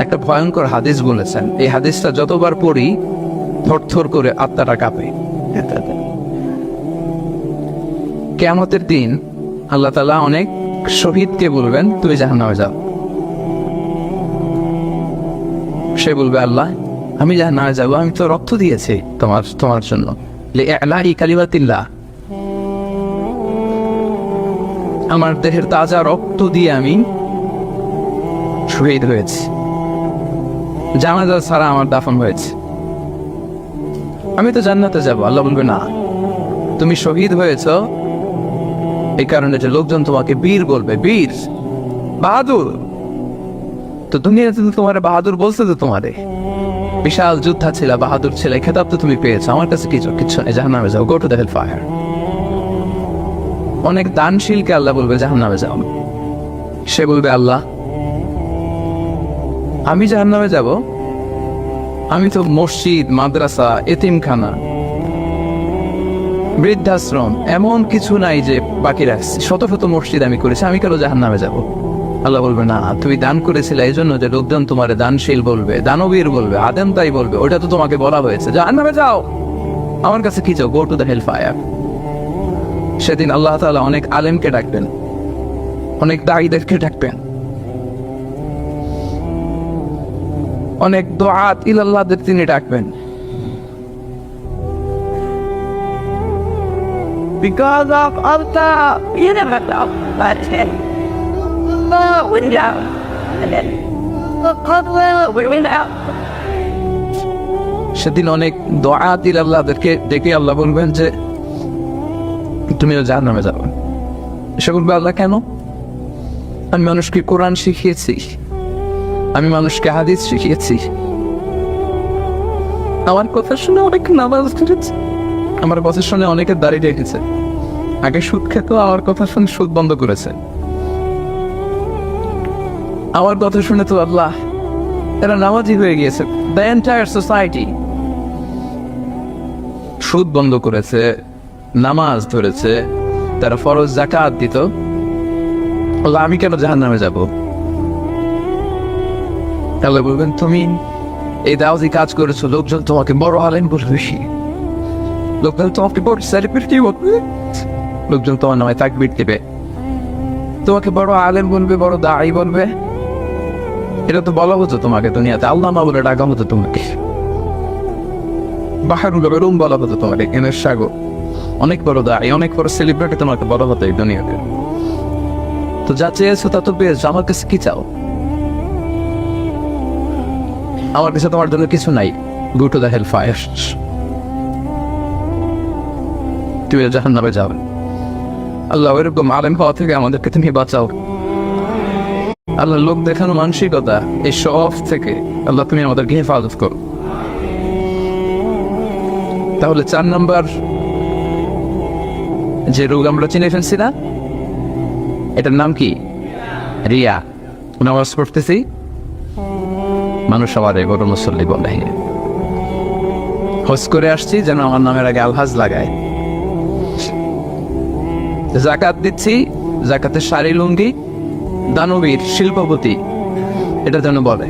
একটা ভয়ঙ্কর হাদিস বলেছেন। এই হাদিসটা যতবার পড়ি থরথর করে আত্মাটা কাঁপে। কিয়ামতের দিন আল্লাহ তাআলা অনেক শহীদকে বলবেন, তুমি জাহান্নামে যাও। সে বলবে, আল্লাহ আমি জাহান্নামে যাবো, আমি তো রক্ত দিয়েছি তোমার জন্য, লিইলাহি কালিমাতিল্লাহ, আমার দেহের তাজা রক্ত দিয়ে আমি শহীদ হয়েছি, জানাজা ছাড়া আমার দাফন হয়েছে, আমি তো জান্নাতে যাব। আল্লাহ বলবে, না, তুমি শহীদ হয়েছ এই কারণে যে লোকজন তোমাকে বীর বলবে, বীর, বাহাদুর। তো দুনিয়াতে তো তোমার বাহাদুর বলছে, তো তোমারে বিশাল যোদ্ধা ছিল, বাহাদুর ছিল, এই খেতাব তো তুমি পেয়েছো, আমার কাছে কিচ্ছু নেই, জাহান্নামে যাও, go to the hell fire. অনেক দানশীলকে আল্লাহ বলবে, জাহান্নামে যাও। সে বলবে, আল্লাহ আমি জাহান্নামে যাব, আমি তো মসজিদ, মাদ্রাসা, এতিমখানা, বৃদ্ধাশ্রম এমন কিছু নাই যে বাকি রাখছি, শত শত মসজিদ আমি করেছি, আমি কেন জাহান্নামে যাব? আল্লাহ বলবে, না, তুমি দান করেছিলে এই জন্য যে লোকজন তোমারে দানশীল বলবে, দানবীর বলবে, আদেম তাই বলবে, ওটা তো তোমাকে বলা হয়েছে, জাহান্নামে যাও, আমার কাছে কি চাও, go to the hell fire. সেদিন আল্লাহ তাআলা অনেক আলেমকে ডাকবেন, অনেক দাঈদেরকে ডাকবেন, অনেক দুআত ইলাল্লাহদের তিনি ডাকবেন। Because of Allah, you never know, but went down, and then we went out. সেদিন অনেক দুআত ইলাল্লাহদেরকে ডেকে আল্লাহ বলবেন যে তুমিও জাহান্নামে যাবে। সে বলবে, আল্লাহ কেন? আমি মানুষকে কোরআন শিখিয়েছি, আমি মানুষকে হাদিস শিখিয়েছি, আমার কথা শুনে অনেক নামাজ পড়েছে, আমার কথা শুনে অনেকের দাঁড়িয়ে রেখেছে, আগে সুদ খেত, আমার কথা শুনে সুদ বন্ধ করেছে, আমার কথা শুনে তো আল্লাহ এরা নামাজি হয়ে গিয়েছে। দ্য এন্টায়ার সোসাইটি সুদ বন্ধ করেছে, নামাজ ধরেছে, তারা ফরজ যাকাত দিত, আল্লাহ আমি কেন জাহান্নামে যাব? আল্লাহ বলবেন, তুমি এই দাওয়াতি কাজ করেছো, লোকজন তোমাকে বড় আলেম বলবে, লোকজন তোমাকে বড় সেলিব্রিটি বলবে, লোকজন তোমার নামে তাকবীর দিবে, তোমাকে বড় আলেম বলবে, বড় দাঈ বলবে। এটা তো বলা হতো তোমাকে দুনিয়াতে, আল্লামা বলে ডাকা হতো তোমাকে, বাহারুল উলুম বলা হতো তোমাকে, এনের সাগর, অনেক বড় দাঈ, অনেক বড় সেলিব্রিটি তোমাকে বলা হতো এই দুনিয়াতে। তো যা চেয়েছো তা তো পেয়েছো, আমার কাছে কি চাও? আমার কাছে তোমার জন্য কিছু নাই, go to the hell fire, তুমি জাহান্নামে যাও। আল্লাহ এরকম আলেম হওয়া থেকে আমাদেরকে তুমি বাঁচাও। আল্লাহ লোক দেখানো মানসিকতা, এই শো অফ থেকে আল্লাহ তুমি আমাদেরকে হেফাজত করো। তাহলে 4 নম্বর যে রোগ আমরা চিনে ফেলছি না, এটার নাম কি? রিয়া। নামাজ পড়তেছি, মানুষ আমার বড় মুসল্লি বলে, হজ করে আসছি যেন আমার নামের আগে আলহাজ লাগায়, যাকাত দিচ্ছি, যাকাতের শাড়ি লুঙ্গি, দানবীর, শিল্পপতি, এটা যেন বলে,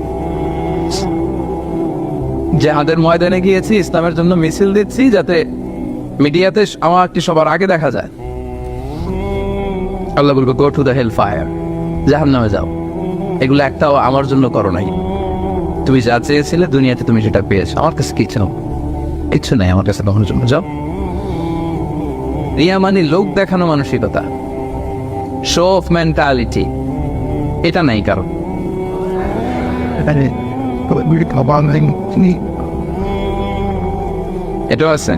জিহাদের ময়দানে গিয়েছি, ইসলামের জন্য মিছিল দিচ্ছি, যাতে মিডিয়াতে আমাকে সবার আগে দেখা যায়। আল্লাহ বলবে, go to the hell fire, জাহান্নামে যাও। এগুলো একটাও আমার জন্য করো নাই, তুমি যা চেয়েছিলে দুনিয়াতে তুমি সেটা পেয়েছো, আমার কাছে কি চাও? কিচ্ছু নাই আমার কাছে, কখনো জন্য যাও। রিয়া মানে লোক দেখানো মানসিকতা, শো অফ মেন্টালিটি, এটা নাই কারণ। এটাও আছে।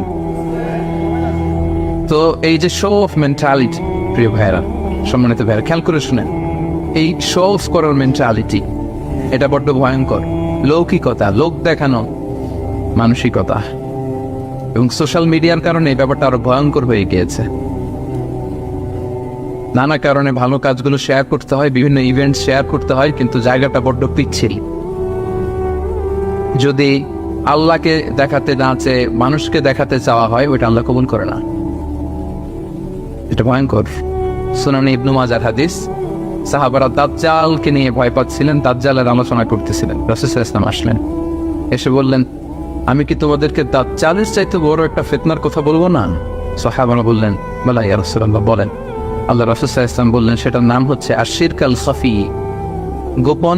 তো এই যে শো অফ মেন্টালিটি, প্রিয় ভাইরা, সম্মানিত ভাইরা, খেয়াল করে শুনেন, এই শো অফ করার মেন্টালিটি, এটা বড্ড ভয়ঙ্কর। লৌকিকতা, লোক দেখানো মানসিকতা, এবং সোশ্যাল মিডিয়ার কারণে এই ব্যাপারটা আরো ভয়ঙ্কর হয়ে গিয়েছে। নানা কারণে ভালো কাজগুলো শেয়ার করতে হয়, বিভিন্ন ইভেন্ট শেয়ার করতে হয়, কিন্তু জায়গাটা বড্ড পিচ্ছিল। যদি আল্লাহকে দেখাতে না চেয়ে মানুষকে দেখাতে চাওয়া হয়, ওইটা আল্লাহ কবুল করে না। এটা ভয়ঙ্কর। সুনানে ইবনে মাজার হাদিস, সাহাবারা দাজ্জালকে নিয়ে ভয় পাচ্ছিলেন, দাজ্জালের আলোচনা করতেছিলেন। রাসূল সাল্লাল্লাহু আলাইহি ওয়াসাল্লাম আসলেন, এসে বললেন, আমি কি তোমাদেরকে দাজ্জালের চাইতে বড় একটা ফিতনার কথা বলবো না? সাহাবারা বললেন, বলা ইয়া রাসূলুল্লাহ, বলেন। আল্লাহ রাসূল সাল্লাল্লাহু আলাইহি ওয়াসাল্লাম বললেন, সেটার নাম হচ্ছে আশিরক আল খাফি, গোপন